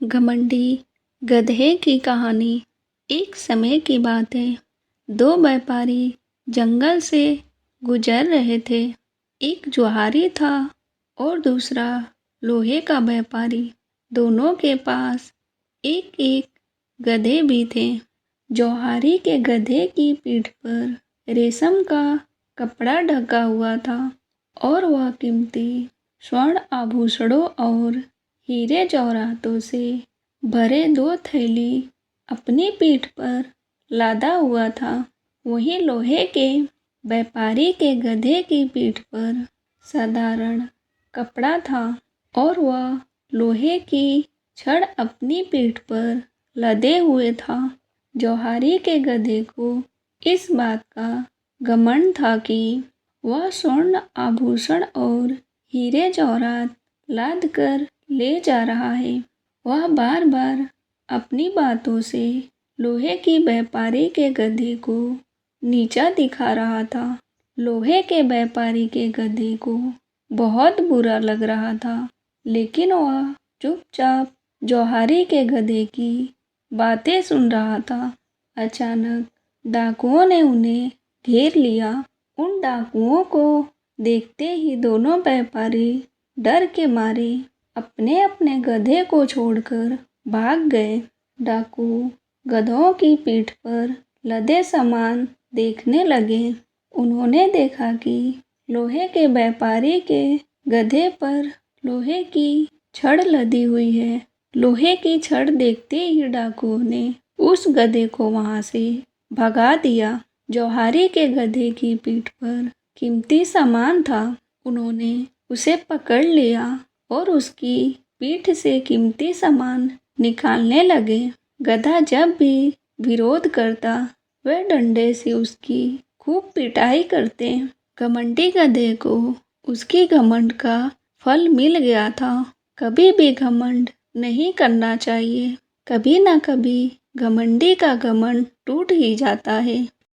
घमंडी गधे की कहानी। एक समय की बात है। दो व्यापारी जंगल से गुजर रहे थे। एक जुआरी था और दूसरा लोहे का व्यापारी। दोनों के पास एक एक गधे भी थे। जौहारी के गधे की पीठ पर रेशम का कपड़ा ढका हुआ था और वह कीमती स्वर्ण आभूषणों और हीरे जवाहरातों से भरे दो थैली अपनी पीठ पर लादा हुआ था। वहीं लोहे के व्यापारी के गधे की पीठ पर साधारण कपड़ा था और वह लोहे की छड़ अपनी पीठ पर लदे हुए था। जौहारी के गधे को इस बात का घमंड था कि वह स्वर्ण आभूषण और हीरे जवाहरात लाद कर ले जा रहा है। वह बार बार अपनी बातों से लोहे की व्यापारी के गधे को नीचा दिखा रहा था। लोहे के व्यापारी के गधे को बहुत बुरा लग रहा था, लेकिन वह चुपचाप जौहारी के गधे की बातें सुन रहा था। अचानक डाकुओं ने उन्हें घेर लिया। उन डाकुओं को देखते ही दोनों व्यापारी डर के मारे अपने अपने गधे को छोड़कर भाग गए। डाकू गधों की पीठ पर लदे सामान देखने लगे। उन्होंने देखा कि लोहे के व्यापारी के गधे पर लोहे की छड़ लदी हुई है। लोहे की छड़ देखते ही डाकुओं ने उस गधे को वहां से भगा दिया। जौहारी के गधे की पीठ पर कीमती सामान था। उन्होंने उसे पकड़ लिया और उसकी पीठ से कीमती सामान निकालने लगे। गधा जब भी विरोध करता, वह डंडे से उसकी खूब पिटाई करते। घमंडी गधे को उसकी घमंड का फल मिल गया था। कभी भी घमंड नहीं करना चाहिए। कभी ना कभी घमंडी का घमंड टूट ही जाता है।